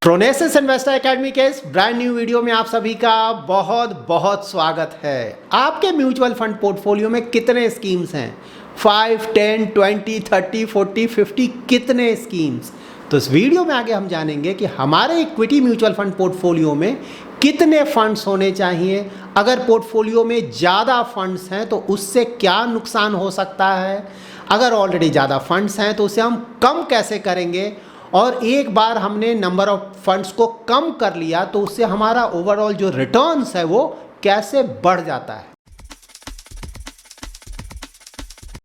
प्रोनेसिस investor academy के इस brand new video में आप सभी का बहुत बहुत स्वागत है। आपके म्यूचुअल फंड पोर्टफोलियो में कितने स्कीम्स हैं? 5, 10, 20, 30, 40, 50 कितने स्कीम्स? तो इस वीडियो में आगे हम जानेंगे कि हमारे इक्विटी म्यूचुअल फंड पोर्टफोलियो में कितने फंड्स होने चाहिए। अगर पोर्टफोलियो में ज़्यादा फंड्स हैं तो उससे क्या नुकसान हो सकता है, अगर ऑलरेडी ज़्यादा फंड्स हैं तो उसे हम कम कैसे करेंगे, और एक बार हमने नंबर ऑफ फंड्स को कम कर लिया तो उससे हमारा ओवरऑल जो रिटर्न्स है वो कैसे बढ़ जाता है।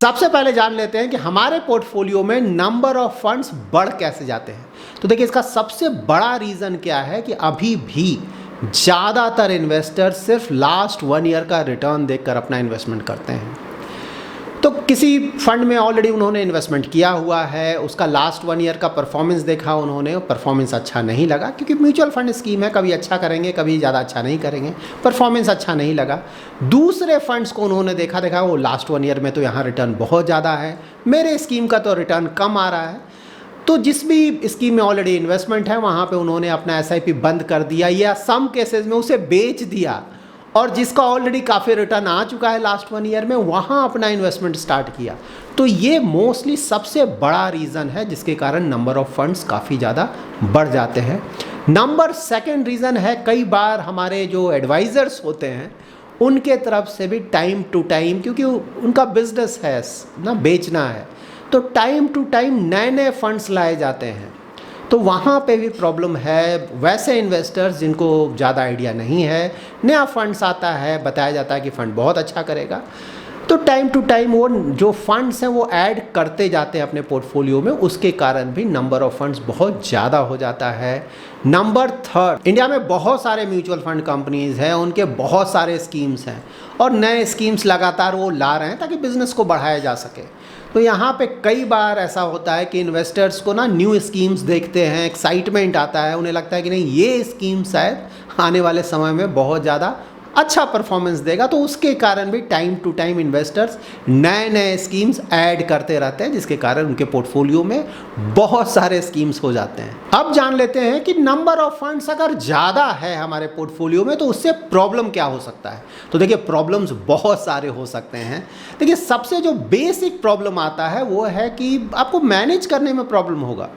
सबसे पहले जान लेते हैं कि हमारे पोर्टफोलियो में नंबर ऑफ फंड्स बढ़ कैसे जाते हैं। तो देखिए, इसका सबसे बड़ा रीज़न क्या है कि अभी भी ज़्यादातर इन्वेस्टर्स सिर्फ लास्ट 1 ईयर का रिटर्न देखकर अपना इन्वेस्टमेंट करते हैं। तो किसी फंड में ऑलरेडी उन्होंने इन्वेस्टमेंट किया हुआ है, उसका लास्ट 1 ईयर का परफॉर्मेंस देखा उन्होंने, परफॉर्मेंस अच्छा नहीं लगा, क्योंकि म्यूचुअल फंड स्कीम है, कभी अच्छा करेंगे कभी ज़्यादा अच्छा नहीं करेंगे, परफॉर्मेंस अच्छा नहीं लगा। दूसरे फंड्स को उन्होंने देखा वो लास्ट 1 ईयर में तो यहाँ रिटर्न बहुत ज़्यादा है, मेरे स्कीम का तो रिटर्न कम आ रहा है। तो जिस भी स्कीम में ऑलरेडी इन्वेस्टमेंट है वहाँ पे उन्होंने अपना SIP बंद कर दिया या सम केसेस में उसे बेच दिया, और जिसका ऑलरेडी काफ़ी रिटर्न आ चुका है लास्ट 1 ईयर में वहाँ अपना इन्वेस्टमेंट स्टार्ट किया। तो ये मोस्टली सबसे बड़ा रीज़न है जिसके कारण नंबर ऑफ फंड्स काफ़ी ज़्यादा बढ़ जाते हैं। नंबर सेकंड रीज़न है, कई बार हमारे जो एडवाइज़र्स होते हैं उनके तरफ से भी टाइम टू टाइम, क्योंकि उनका बिजनेस है ना, बेचना है, तो टाइम टू टाइम नए नए फंड्स लाए जाते हैं, तो वहाँ पे भी प्रॉब्लम है। वैसे इन्वेस्टर्स जिनको ज़्यादा आइडिया नहीं है, नया फंड्स आता है, बताया जाता है कि फ़ंड बहुत अच्छा करेगा, तो टाइम टू टाइम वो जो फंड्स हैं वो ऐड करते जाते हैं अपने पोर्टफोलियो में, उसके कारण भी नंबर ऑफ फंड्स बहुत ज़्यादा हो जाता है। नंबर थर्ड, इंडिया में बहुत सारे म्यूचुअल फंड कंपनीज़ हैं, उनके बहुत सारे स्कीम्स हैं और नए स्कीम्स लगातार वो ला रहे हैं ताकि बिज़नेस को बढ़ाया जा सके। तो यहाँ पे कई बार ऐसा होता है कि इन्वेस्टर्स को ना न्यू स्कीम्स देखते हैं, एक्साइटमेंट आता है, उन्हें लगता है कि नहीं ये स्कीम शायद आने वाले समय में बहुत ज़्यादा अच्छा परफॉर्मेंस देगा, तो उसके कारण भी टाइम टू टाइम इन्वेस्टर्स नए नए स्कीम्स ऐड करते रहते हैं, जिसके कारण उनके पोर्टफोलियो में बहुत सारे स्कीम्स हो जाते हैं। अब जान लेते हैं कि नंबर ऑफ फंड्स अगर ज़्यादा है हमारे पोर्टफोलियो में तो उससे प्रॉब्लम क्या हो सकता है। तो देखिए, प्रॉब्लम्स बहुत सारे हो सकते हैं। देखिए, सबसे जो बेसिक प्रॉब्लम आता है वो है कि आपको मैनेज करने में प्रॉब्लम होगा।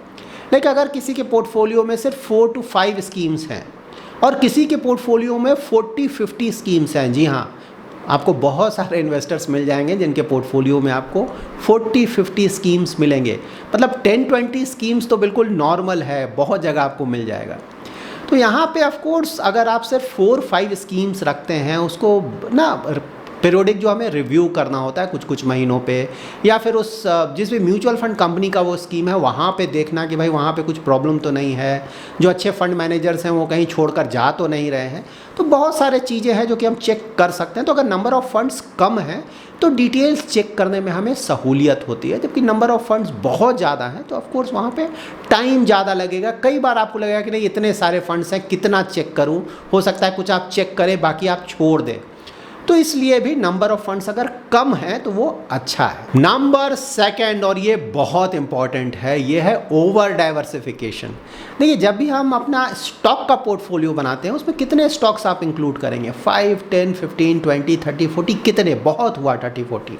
लेकिन अगर किसी के पोर्टफोलियो में सिर्फ 4 to 5 स्कीम्स हैं और किसी के पोर्टफोलियो में 40-50 स्कीम्स हैं, जी हाँ, आपको बहुत सारे इन्वेस्टर्स मिल जाएंगे जिनके पोर्टफोलियो में आपको 40-50 स्कीम्स मिलेंगे। मतलब 10-20 स्कीम्स तो बिल्कुल नॉर्मल है, बहुत जगह आपको मिल जाएगा। तो यहाँ पे ऑफ कोर्स अगर आप सिर्फ 4-5 स्कीम्स रखते हैं, उसको ना पीरियोडिक जो हमें रिव्यू करना होता है कुछ महीनों पे, या फिर उस जिस भी म्यूचुअल फंड कंपनी का वो स्कीम है वहाँ पे देखना कि भाई वहाँ पे कुछ प्रॉब्लम तो नहीं है, जो अच्छे फंड मैनेजर्स हैं वो कहीं छोड़कर जा तो नहीं रहे हैं। तो बहुत सारे चीज़ें हैं जो कि हम चेक कर सकते हैं। तो अगर नंबर ऑफ़ फंड्स कम है तो डिटेल्स चेक करने में हमें सहूलियत होती है, जबकि नंबर ऑफ़ फंड्स बहुत ज़्यादा हैं तो ऑफकोर्स वहाँ पे टाइम ज़्यादा लगेगा। कई बार आपको लगेगा कि नहीं इतने सारे फंड्स हैं, कितना चेक करूँ, हो सकता है कुछ आप चेक करें बाकी आप छोड़ दें। तो इसलिए भी नंबर ऑफ फंड्स अगर कम है तो वो अच्छा है। नंबर सेकंड, और ये बहुत इंपॉर्टेंट है, ये है ओवर डाइवर्सिफिकेशन। देखिए, जब भी हम अपना स्टॉक का पोर्टफोलियो बनाते हैं उसमें कितने स्टॉक्स आप इंक्लूड करेंगे? 5, 10, 15, 20, 30, 40, कितने? बहुत हुआ 30-40।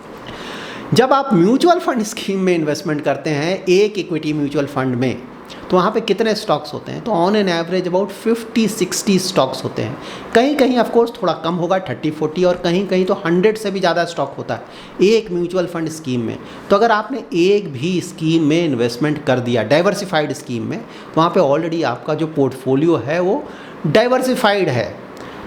जब आप म्यूचुअल फंड स्कीम में इन्वेस्टमेंट करते हैं, एक इक्विटी म्यूचुअल फंड में, तो वहाँ पे कितने स्टॉक्स होते हैं? तो on an average about 50-60 stocks होते हैं। कहीं कहीं ऑफ कोर्स थोड़ा कम होगा 30-40, और कहीं कहीं तो 100 से भी ज़्यादा स्टॉक होता है एक म्यूचुअल फंड स्कीम में। तो अगर आपने एक भी स्कीम में इन्वेस्टमेंट कर दिया डाइवर्सिफाइड स्कीम में, तो वहाँ पे ऑलरेडी आपका जो पोर्टफोलियो है वो डाइवर्सिफाइड है।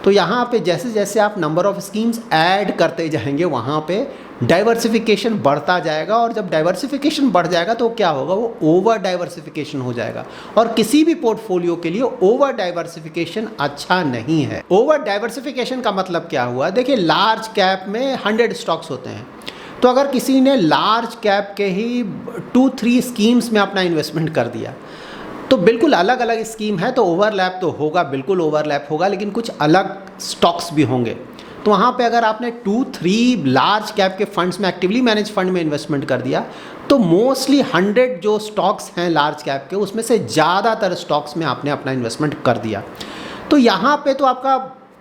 तो यहाँ पे जैसे जैसे आप नंबर ऑफ़ स्कीम्स ऐड करते जाएंगे वहाँ पे डाइवर्सिफिकेशन बढ़ता जाएगा, और जब डाइवर्सिफिकेशन बढ़ जाएगा तो क्या होगा, वो ओवर डाइवर्सिफिकेशन हो जाएगा। और किसी भी पोर्टफोलियो के लिए ओवर डाइवर्सिफिकेशन अच्छा नहीं है। ओवर डाइवर्सिफिकेशन का मतलब क्या हुआ? देखिए, लार्ज कैप में 100 स्टॉक्स होते हैं, तो अगर किसी ने लार्ज कैप के ही 2-3 स्कीम्स में अपना इन्वेस्टमेंट कर दिया तो बिल्कुल अलग अलग स्कीम है तो ओवरलैप तो होगा, बिल्कुल ओवरलैप होगा, लेकिन कुछ अलग स्टॉक्स भी होंगे। तो वहाँ पे अगर आपने 2-3 लार्ज कैप के फंड्स में एक्टिवली मैनेज फंड में इन्वेस्टमेंट कर दिया तो मोस्टली 100 जो स्टॉक्स हैं लार्ज कैप के उसमें से ज़्यादातर स्टॉक्स में आपने अपना इन्वेस्टमेंट कर दिया। तो यहाँ पे तो आपका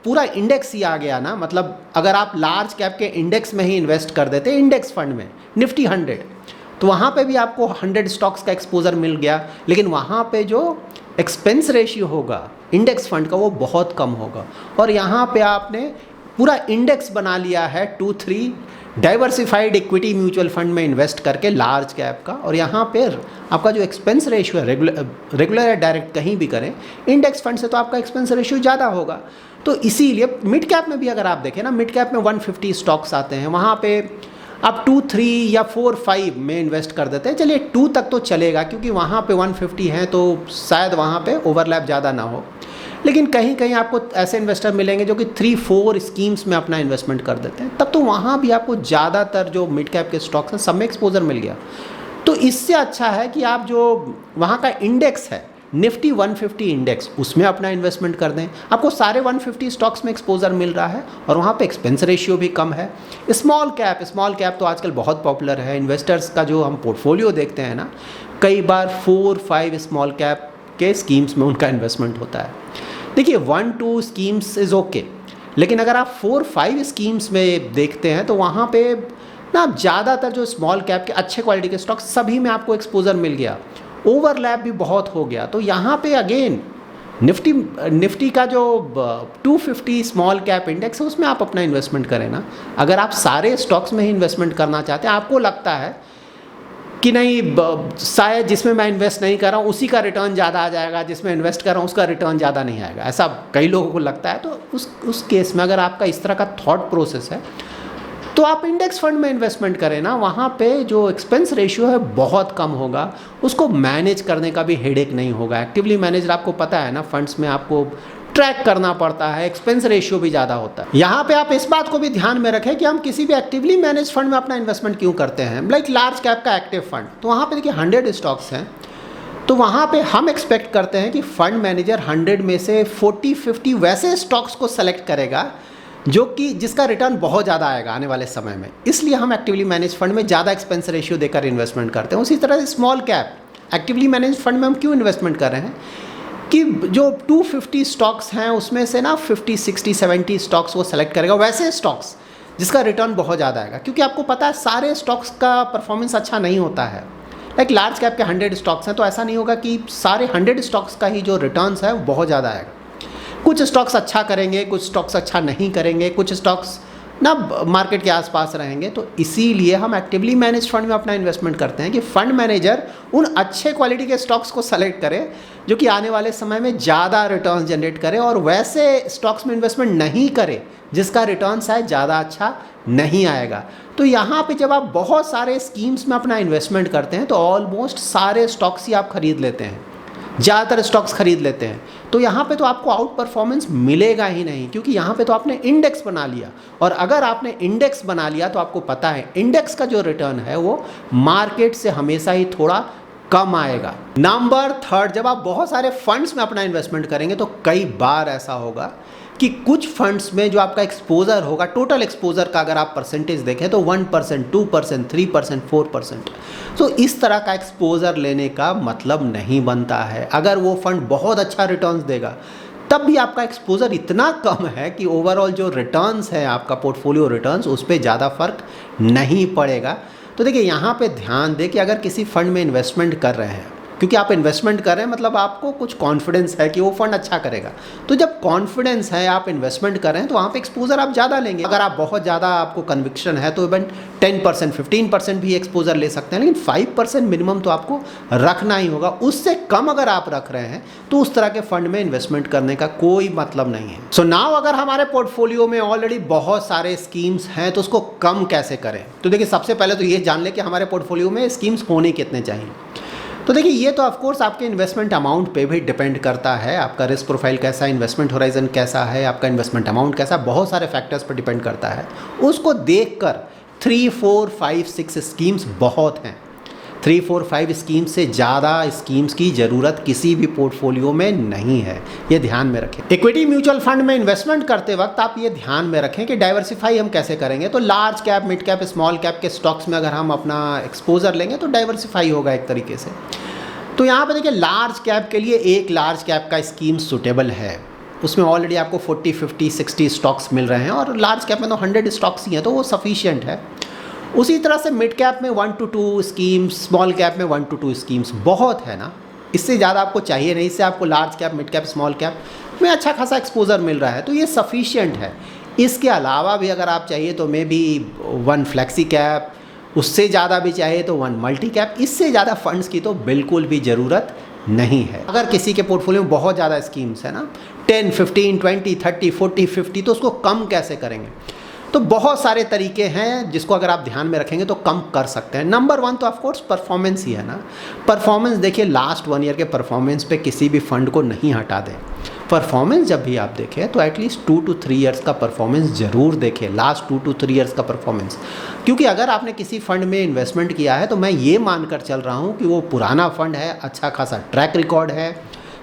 पूरा इंडेक्स ही आ गया ना, मतलब अगर आप लार्ज कैप के इंडेक्स में ही इन्वेस्ट कर देते इंडेक्स फंड में निफ्टी 100 तो वहाँ पे भी आपको 100 स्टॉक्स का एक्सपोजर मिल गया, लेकिन वहाँ पे जो एक्सपेंस रेशियो होगा इंडेक्स फंड का वो बहुत कम होगा। और यहाँ पे आपने पूरा इंडेक्स बना लिया है 2-3 डाइवर्सिफाइड इक्विटी म्यूचुअल फंड में इन्वेस्ट करके लार्ज कैप का, और यहाँ पे आपका जो एक्सपेंस रेशियो है रेगुलर या डायरेक्ट कहीं भी करें इंडेक्स फंड से तो आपका एक्सपेंस रेशियो ज़्यादा होगा। तो इसीलिए मिड कैप में भी अगर आप देखें ना, मिड कैप में 150 स्टॉक्स आते हैं, वहाँ पे आप 2-3 या 4-5 में इन्वेस्ट कर देते हैं। चलिए 2 तक तो चलेगा क्योंकि वहाँ पे 150 हैं तो शायद वहाँ पे ओवरलैप ज़्यादा ना हो, लेकिन कहीं कहीं आपको ऐसे इन्वेस्टर मिलेंगे जो कि 3-4 स्कीम्स में अपना इन्वेस्टमेंट कर देते हैं, तब तो वहाँ भी आपको ज़्यादातर जो मिड कैप के स्टॉक्स हैं सब में एक्सपोजर मिल गया। तो इससे अच्छा है कि आप जो वहाँ का इंडेक्स है निफ्टी 150 इंडेक्स उसमें अपना इन्वेस्टमेंट कर दें, आपको सारे 150 स्टॉक्स में एक्सपोजर मिल रहा है और वहाँ पे एक्सपेंस रेशियो भी कम है। स्मॉल कैप तो आजकल बहुत पॉपुलर है, इन्वेस्टर्स का जो हम पोर्टफोलियो देखते हैं ना, कई बार 4-5 स्मॉल कैप के स्कीम्स में उनका इन्वेस्टमेंट होता है। देखिए 1-2 स्कीम्स इज़ ओके, लेकिन अगर आप 4-5 स्कीम्स में देखते हैं तो वहाँ पे ना ज़्यादातर जो स्मॉल कैप के अच्छे क्वालिटी के स्टॉक्स सभी में आपको एक्सपोजर मिल गया, ओवरलैप भी बहुत हो गया। तो यहाँ पे अगेन निफ्टी का जो 250 स्मॉल कैप इंडेक्स है उसमें आप अपना इन्वेस्टमेंट करें ना। अगर आप सारे स्टॉक्स में ही इन्वेस्टमेंट करना चाहते हैं, आपको लगता है कि नहीं शायद जिसमें मैं इन्वेस्ट नहीं कर रहा हूँ उसी का रिटर्न ज़्यादा आ जाएगा, जिसमें इन्वेस्ट कर रहा हूँ उसका रिटर्न ज़्यादा नहीं आएगा, ऐसा कई लोगों को लगता है, तो उस केस में अगर आपका इस तरह का थॉट प्रोसेस है तो आप इंडेक्स फंड में इन्वेस्टमेंट करें ना। वहाँ पे जो एक्सपेंस रेशियो है बहुत कम होगा, उसको मैनेज करने का भी हेडेक नहीं होगा। एक्टिवली मैनेजर आपको पता है ना, फंड्स में आपको ट्रैक करना पड़ता है, एक्सपेंस रेशियो भी ज़्यादा होता है। यहाँ पे आप इस बात को भी ध्यान में रखें कि हम किसी भी एक्टिवली मैनेज फंड में अपना इन्वेस्टमेंट क्यों करते हैं, लाइक लार्ज कैप का एक्टिव फंड, तो वहाँ पे देखिए 100 स्टॉक्स हैं, तो वहाँ पे हम एक्सपेक्ट करते हैं कि फंड मैनेजर 100 में से 40-50 वैसे स्टॉक्स को सेलेक्ट करेगा जो कि जिसका रिटर्न बहुत ज़्यादा आएगा आने वाले समय में, इसलिए हम एक्टिवली मैनेज फंड में ज़्यादा एक्सपेंस रेशियो देकर इन्वेस्टमेंट करते हैं। उसी तरह small cap actively manage fund में हम क्यों इन्वेस्टमेंट कर रहे हैं कि जो 250 स्टॉक्स हैं उसमें से ना 50-60-70 स्टॉक्स वो सेलेक्ट करेगा, वैसे स्टॉक्स जिसका रिटर्न बहुत ज़्यादा आएगा, क्योंकि आपको पता है सारे स्टॉक्स का परफॉर्मेंस अच्छा नहीं होता है। लाइक लार्ज कैप के 100 स्टॉक्स हैं तो ऐसा नहीं होगा कि सारे 100 स्टॉक्स का ही जो रिटर्न्स है वो बहुत ज़्यादा आएगा। कुछ स्टॉक्स अच्छा करेंगे, कुछ स्टॉक्स अच्छा नहीं करेंगे, कुछ स्टॉक्स ना मार्केट के आसपास रहेंगे। तो इसीलिए हम एक्टिवली मैनेज फंड में अपना इन्वेस्टमेंट करते हैं कि फंड मैनेजर उन अच्छे क्वालिटी के स्टॉक्स को सेलेक्ट करे जो कि आने वाले समय में ज़्यादा रिटर्न जनरेट करे, और वैसे स्टॉक्स में इन्वेस्टमेंट नहीं करे जिसका रिटर्न शायद ज़्यादा अच्छा नहीं आएगा। तो यहाँ पे जब आप बहुत सारे स्कीम्स में अपना इन्वेस्टमेंट करते हैं तो ऑलमोस्ट सारे स्टॉक्स ही आप खरीद लेते हैं, ज़्यादातर स्टॉक्स खरीद लेते हैं, तो यहाँ पे तो आपको आउट परफॉर्मेंस मिलेगा ही नहीं, क्योंकि यहाँ पे तो आपने इंडेक्स बना लिया, और अगर आपने इंडेक्स बना लिया तो आपको पता है इंडेक्स का जो रिटर्न है वो मार्केट से हमेशा ही थोड़ा कम आएगा। नंबर 3, जब आप बहुत सारे फंड्स में अपना इन्वेस्टमेंट करेंगे तो कई बार ऐसा होगा कि कुछ फंड्स में जो आपका एक्सपोजर होगा, टोटल एक्सपोजर का अगर आप परसेंटेज देखें तो 1%, 2%, 3%, 4%, तो इस तरह का एक्सपोजर लेने का मतलब नहीं बनता है। अगर वो फंड बहुत अच्छा रिटर्न्स देगा तब भी आपका एक्सपोजर इतना कम है कि ओवरऑल जो रिटर्न्स है आपका पोर्टफोलियो रिटर्न्स उस पर ज़्यादा फर्क नहीं पड़ेगा। तो देखिए यहाँ पे ध्यान दें कि अगर किसी फंड में इन्वेस्टमेंट कर रहे हैं, क्योंकि आप इन्वेस्टमेंट कर रहे हैं मतलब आपको कुछ कॉन्फिडेंस है कि वो फंड अच्छा करेगा, तो जब कॉन्फिडेंस है आप इन्वेस्टमेंट कर रहे हैं तो वहाँ पे एक्सपोजर आप ज़्यादा लेंगे। अगर आप बहुत ज़्यादा आपको कन्विक्शन है तो इवन 10%, 15% भी एक्सपोजर ले सकते हैं, लेकिन 5% मिनिमम तो आपको रखना ही होगा। उससे कम अगर आप रख रहे हैं तो उस तरह के फंड में इन्वेस्टमेंट करने का कोई मतलब नहीं है। सो नाउ अगर हमारे पोर्टफोलियो में ऑलरेडी बहुत सारे स्कीम्स हैं तो उसको कम कैसे करें, तो देखिए सबसे पहले तो ये जान लें कि हमारे पोर्टफोलियो में स्कीम्स होने कितने चाहिए। तो देखिए ये तो ऑफकोर्स आपके इन्वेस्टमेंट अमाउंट पे भी डिपेंड करता है, आपका रिस्क प्रोफाइल कैसा है, इन्वेस्टमेंट होराइजन कैसा है, आपका इन्वेस्टमेंट अमाउंट कैसा, बहुत सारे फैक्टर्स पर डिपेंड करता है। उसको देखकर 3, 4, 5, 6 स्कीम्स बहुत हैं, 3, 4, 5 स्कीम से ज़्यादा स्कीम्स की ज़रूरत किसी भी पोर्टफोलियो में नहीं है, ये ध्यान में रखें। इक्विटी म्यूचुअल फंड में इन्वेस्टमेंट करते वक्त आप ये ध्यान में रखें कि डाइवर्सिफाई हम कैसे करेंगे। तो large cap, mid cap, small cap के स्टॉक्स में अगर हम अपना एक्सपोजर लेंगे तो डाइवर्सिफाई होगा एक तरीके से। तो यहाँ पे देखिए लार्ज कैप के लिए एक लार्ज कैप का स्कीम सूटेबल है, उसमें ऑलरेडी आपको 40, 50, 60 स्टॉक्स मिल रहे हैं और लार्ज कैप में तो 100 स्टॉक्स ही हैं, तो वो सफिशिएंट है। उसी तरह से मिड कैप में 1 to 2 स्कीम्स, स्मॉल कैप में 1 to 2 स्कीम्स बहुत है ना, इससे ज़्यादा आपको चाहिए नहीं। इससे आपको large cap, mid cap, small cap में अच्छा खासा एक्सपोजर मिल रहा है, तो ये सफिशिएंट है। इसके अलावा भी अगर आप चाहिए तो मे बी 1 फ्लेक्सी कैप, उससे ज़्यादा भी चाहिए तो 1 मल्टी कैप, इससे ज़्यादा फंड्स की तो बिल्कुल भी ज़रूरत नहीं है। अगर किसी के पोर्टफोलियो में बहुत ज़्यादा स्कीम्स है ना, 10, 15, 20, 30, 40, 50, तो उसको कम कैसे करेंगे? तो बहुत सारे तरीके हैं जिसको अगर आप ध्यान में रखेंगे तो कम कर सकते हैं। नंबर 1 तो ऑफकोर्स परफॉर्मेंस ही है ना। परफॉर्मेंस देखिए, लास्ट 1 ईयर के परफॉर्मेंस पे किसी भी फंड को नहीं हटा दें। परफॉर्मेंस जब भी आप देखें तो एटलीस्ट 2 to 3 ईयर्स का परफॉर्मेंस ज़रूर देखें, लास्ट 2 to 3 ईयर्स का परफॉर्मेंस। क्योंकि अगर आपने किसी फंड में इन्वेस्टमेंट किया है तो मैं ये मानकर चल रहा हूँ कि वो पुराना फंड है, अच्छा खासा ट्रैक रिकॉर्ड है,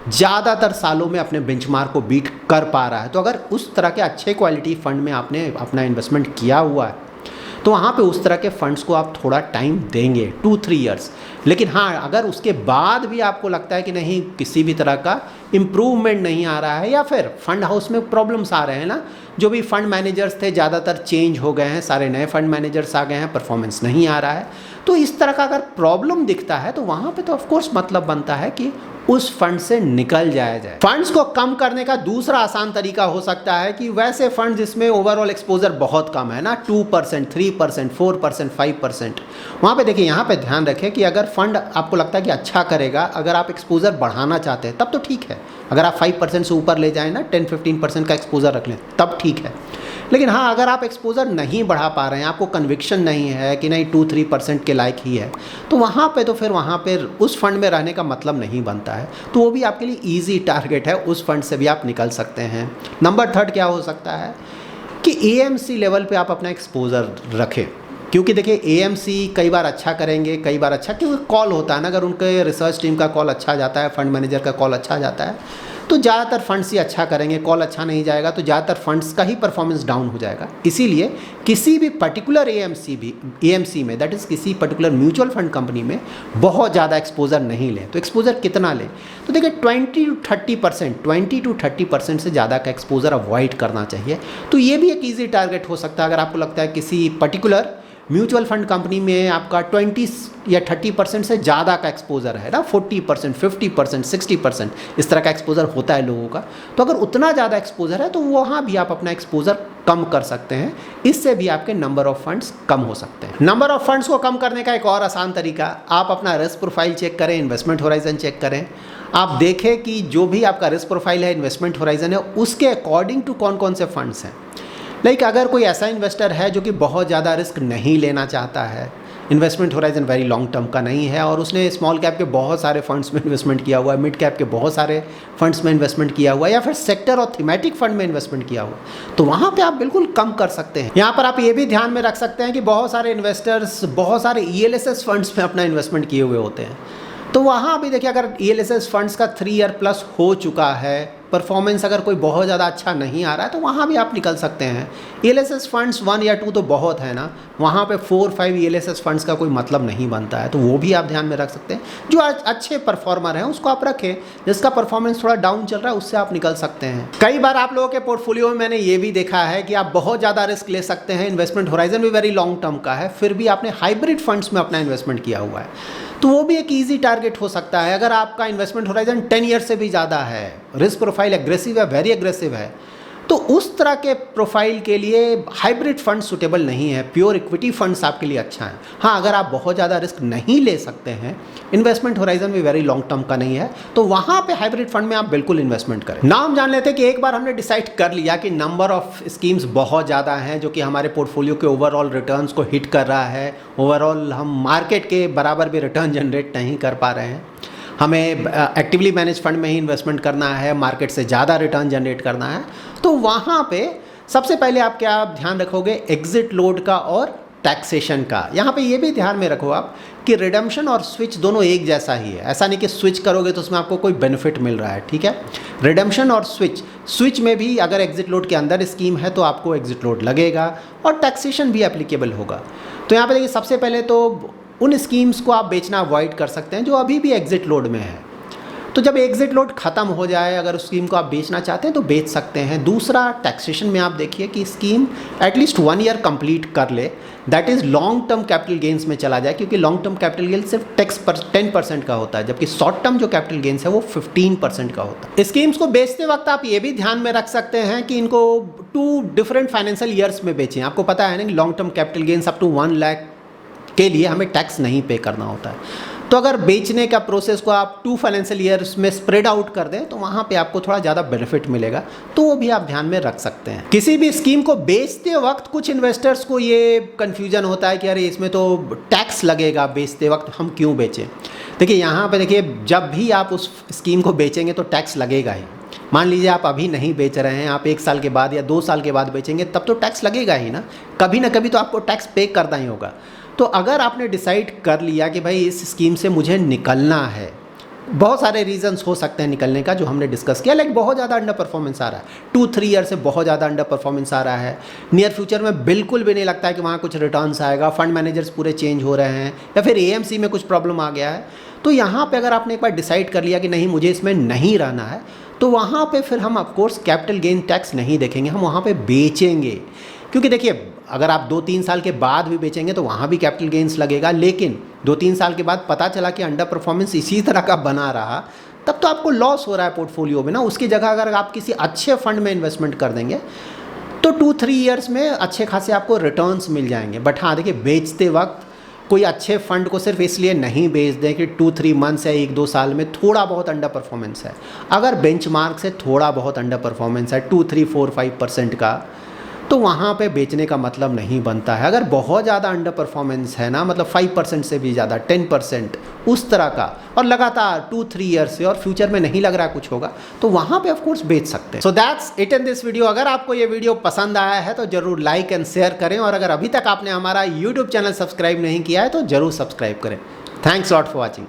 ज़्यादातर सालों में अपने बेंचमार्क को बीट कर पा रहा है। तो अगर उस तरह के अच्छे क्वालिटी फंड में आपने अपना इन्वेस्टमेंट किया हुआ है तो वहाँ पे उस तरह के फंड्स को आप थोड़ा टाइम देंगे, 2-3 ईयर्स। लेकिन हाँ, अगर उसके बाद भी आपको लगता है कि नहीं, किसी भी तरह का इम्प्रूवमेंट नहीं आ रहा है या फिर फंड हाउस में प्रॉब्लम्स आ रहे हैं ना, जो भी फंड मैनेजर्स थे ज़्यादातर चेंज हो गए हैं, सारे नए फंड मैनेजर्स आ गए हैं, परफॉर्मेंस नहीं आ रहा है, तो इस तरह का अगर प्रॉब्लम दिखता है तो वहाँ पे तो ऑफकोर्स मतलब बनता है कि उस फंड से निकल जाया जाए। फंड्स को कम करने का दूसरा आसान तरीका हो सकता है कि वैसे फंड जिसमें ओवरऑल एक्सपोजर बहुत कम है ना, 2%, 3%, 4%, 5%, वहाँ पे देखिए, यहाँ पे ध्यान रखें कि अगर फंड आपको लगता है कि अच्छा करेगा, अगर आप एक्सपोजर बढ़ाना चाहते हैं तब तो ठीक है। अगर आप 5% से ऊपर ले जाएं ना, 10-15% का एक्सपोजर रख लें तब ठीक है। लेकिन हाँ, अगर आप एक्सपोजर नहीं बढ़ा पा रहे हैं, आपको कन्विक्शन नहीं है कि नहीं 2-3% के लायक ही है, तो वहाँ पे तो फिर वहाँ पे उस फंड में रहने का मतलब नहीं बनता है। तो वो भी आपके लिए ईजी टारगेट है, उस फंड से भी आप निकल सकते हैं। नंबर 3 क्या हो सकता है कि AMC लेवल पे आप अपना एक्सपोजर रखें। क्योंकि देखिए AMC कई बार अच्छा करेंगे, कई बार अच्छा, क्योंकि कॉल होता है ना, अगर उनके रिसर्च टीम का कॉल अच्छा जाता है, फंड मैनेजर का कॉल अच्छा जाता है, तो ज़्यादातर फंड्स ही अच्छा करेंगे। कॉल अच्छा नहीं जाएगा तो ज़्यादातर फंड्स का ही परफॉर्मेंस डाउन हो जाएगा। इसीलिए किसी भी पर्टिकुलर AMC में, दैट इज़ किसी पर्टिकुलर म्यूचुअल फंड कंपनी में बहुत ज़्यादा एक्सपोजर नहीं लें। तो एक्सपोजर कितना लें? तो देखिए 20 to 30% से ज़्यादा का एक्सपोजर अवॉइड करना चाहिए। तो ये भी एक ईजी टारगेट हो सकता है। अगर आपको लगता है किसी पर्टिकुलर म्यूचुअल फंड कंपनी में आपका 20 या 30% से ज़्यादा का एक्सपोजर है ना, 40%, 50%, 60% इस तरह का एक्सपोजर होता है लोगों का, तो अगर उतना ज़्यादा एक्सपोजर है तो वहाँ भी आप अपना एक्सपोजर कम कर सकते हैं। इससे भी आपके नंबर ऑफ फंड्स कम हो सकते हैं। नंबर ऑफ फंड्स को कम करने का एक और आसान तरीका, आप अपना रिस्क प्रोफाइल चेक करें, इन्वेस्टमेंट होराइजन चेक करें। आप देखें कि जो भी आपका रिस्क प्रोफाइल है, इन्वेस्टमेंट होराइजन है, उसके अकॉर्डिंग टू कौन कौन से फंड्स हैं। अगर कोई ऐसा इन्वेस्टर है जो कि बहुत ज़्यादा रिस्क नहीं लेना चाहता है, investment horizon very long term का नहीं है और उसने स्मॉल कैप के बहुत सारे फंड्स में इन्वेस्टमेंट किया हुआ है, मिड कैप के बहुत सारे फंड्स में इन्वेस्टमेंट किया हुआ है, या फिर सेक्टर और थीमेटिक फंड में इन्वेस्टमेंट किया हुआ, तो वहाँ पे आप बिल्कुल कम कर सकते हैं। यहाँ पर आप ये भी ध्यान में रख सकते हैं कि बहुत सारे इन्वेस्टर्स बहुत सारे ELSS फंड्स में अपना इन्वेस्टमेंट किए हुए होते हैं। तो वहाँ भी देखिए, अगर ELSS फंड्स का 3 ईयर प्लस हो चुका है, परफॉर्मेंस अगर कोई बहुत ज़्यादा अच्छा नहीं आ रहा है, तो वहाँ भी आप निकल सकते हैं। ELSS फंड्स 1 या 2 तो बहुत है ना, वहाँ पे 4-5 ELSS फंड्स का कोई मतलब नहीं बनता है, तो वो भी आप ध्यान में रख सकते हैं। जो अच्छे परफॉर्मर हैं उसको आप रखें, जिसका परफॉर्मेंस थोड़ा डाउन चल रहा है उससे आप निकल सकते हैं। कई बार आप लोगों के पोर्टफोलियो में मैंने ये भी देखा है कि आप बहुत ज़्यादा रिस्क ले सकते हैं, इन्वेस्टमेंट होराइजन भी वेरी लॉन्ग टर्म का है, फिर भी आपने हाइब्रिड फंड्स में अपना इन्वेस्टमेंट किया हुआ है, तो वो भी एक ईजी टारगेट हो सकता है। अगर आपका इन्वेस्टमेंट होराइजन 10 ईयर से भी ज़्यादा है, रिस्क प्रोफाइल एग्रेसिव है, वेरी एग्रेसिव है, तो उस तरह के प्रोफाइल के लिए हाइब्रिड फंड सूटेबल नहीं है, प्योर इक्विटी फंड्स आपके लिए अच्छा है। हाँ, अगर आप बहुत ज़्यादा रिस्क नहीं ले सकते हैं, इन्वेस्टमेंट होराइजन भी वेरी लॉन्ग टर्म का नहीं है, तो वहाँ पे हाइब्रिड फंड में आप बिल्कुल इन्वेस्टमेंट करें। नाम जान लेते हैं कि एक बार हमने डिसाइड कर लिया कि नंबर ऑफ स्कीम्स बहुत ज़्यादा हैं जो कि हमारे पोर्टफोलियो के ओवरऑल रिटर्न्स को हिट कर रहा है, ओवरऑल हम मार्केट के बराबर भी रिटर्न जनरेट नहीं कर पा रहे हैं, हमें एक्टिवली मैनेज फंड में ही इन्वेस्टमेंट करना है, मार्केट से ज़्यादा रिटर्न जनरेट करना है, तो वहाँ पे सबसे पहले आप क्या ध्यान रखोगे, एग्जिट लोड का और टैक्सेशन का, यहाँ पे ये भी ध्यान में रखो आप कि रिडेम्पशन और स्विच दोनों एक जैसा ही है। ऐसा नहीं कि स्विच करोगे तो उसमें आपको कोई बेनिफिट मिल रहा है, ठीक है। रिडेम्पशन और स्विच में भी अगर एग्जिट लोड के अंदर स्कीम है तो आपको एग्जिट लोड लगेगा और टैक्सेशन भी एप्लीकेबल होगा। तो यहाँ पे देखिए सबसे पहले तो उन स्कीम्स को आप बेचना अवॉइड कर सकते हैं जो अभी भी एग्जिट लोड में है। तो जब एग्जिट लोड ख़त्म हो जाए, अगर उस स्कीम को आप बेचना चाहते हैं तो बेच सकते हैं। दूसरा, टैक्सेशन में आप देखिए कि स्कीम एटलीस्ट 1 ईयर कंप्लीट कर ले, that is long term capital gains में चला जाए, क्योंकि लॉन्ग टर्म कैपिटल गेंस सिर्फ टैक्स पर 10% का होता है, जबकि शॉर्ट टर्म जो कैपिटल गेंस है वो 15% का होता है। स्कीम्स को बेचते वक्त आप ये भी ध्यान में रख सकते हैं कि इनको 2 डिफरेंट फाइनेंशियल ईयर्स में बेचें। आपको पता है ना कि long term capital gains up to 1 lakh के लिए हमें टैक्स नहीं पे करना होता है। तो अगर बेचने का प्रोसेस को आप 2 फाइनेंशियल ईयर्स में स्प्रेड आउट कर दें तो वहाँ पे आपको थोड़ा ज़्यादा बेनिफिट मिलेगा, तो वो भी आप ध्यान में रख सकते हैं। किसी भी स्कीम को बेचते वक्त कुछ इन्वेस्टर्स को ये कन्फ्यूजन होता है कि अरे इसमें तो टैक्स लगेगा, बेचते वक्त हम क्यों बेचें। देखिए यहाँ पे देखिए, जब भी आप उस स्कीम को बेचेंगे तो टैक्स लगेगा ही। मान लीजिए आप अभी नहीं बेच रहे हैं, आप 1 साल के बाद या 2 साल के बाद बेचेंगे, तब तो टैक्स लगेगा ही ना कभी तो आपको टैक्स पे करना ही होगा। तो अगर आपने डिसाइड कर लिया कि भाई इस स्कीम से मुझे निकलना है, बहुत सारे रीजंस हो सकते हैं निकलने का जो हमने डिस्कस किया, लाइक बहुत ज़्यादा अंडर परफॉर्मेंस आ रहा है, 2-3 ईयर से बहुत ज़्यादा अंडर परफॉर्मेंस आ रहा है, नियर फ्यूचर में बिल्कुल भी नहीं लगता है कि वहाँ कुछ रिटर्न्स आएगा, फंड मैनेजर्स पूरे चेंज हो रहे हैं, या फिर एएमसी में कुछ प्रॉब्लम आ गया है। तो यहाँ पे अगर आपने एक बार डिसाइड कर लिया कि नहीं मुझे इसमें नहीं रहना है, तो वहाँ पे फिर हम ऑफकोर्स कैपिटल गेन टैक्स नहीं देखेंगे, हम वहाँ पे बेचेंगे। क्योंकि देखिए अगर आप 2-3 साल के बाद भी बेचेंगे तो वहाँ भी कैपिटल गेन्स लगेगा, लेकिन 2-3 साल के बाद पता चला कि अंडर परफॉर्मेंस इसी तरह का बना रहा, तब तो आपको लॉस हो रहा है पोर्टफोलियो में ना। उसकी जगह अगर आप किसी अच्छे फंड में इन्वेस्टमेंट कर देंगे तो 2-3 ईयर्स में अच्छे खासे आपको रिटर्न्स मिल जाएंगे। बट हाँ देखिए, बेचते वक्त कोई अच्छे फंड को सिर्फ इसलिए नहीं बेच दें कि 2-3 मंथ्स या 1-2 साल में थोड़ा बहुत अंडर परफॉर्मेंस है। अगर बेंचमार्क से थोड़ा बहुत अंडर परफॉर्मेंस है 2-3-4-5% का, तो वहाँ पे बेचने का मतलब नहीं बनता है। अगर बहुत ज़्यादा अंडर परफॉर्मेंस है ना, मतलब 5% से भी ज़्यादा, 10% उस तरह का, और लगातार 2-3 ईयर से, और फ्यूचर में नहीं लग रहा कुछ होगा, तो वहाँ पे ऑफ कोर्स बेच सकते हैं। So that's it in this video. अगर आपको ये वीडियो पसंद आया है तो जरूर लाइक एंड शेयर करें, और अगर अभी तक आपने हमारा यूट्यूब चैनल सब्सक्राइब नहीं किया है तो जरूर सब्सक्राइब करें। Thanks lot for watching.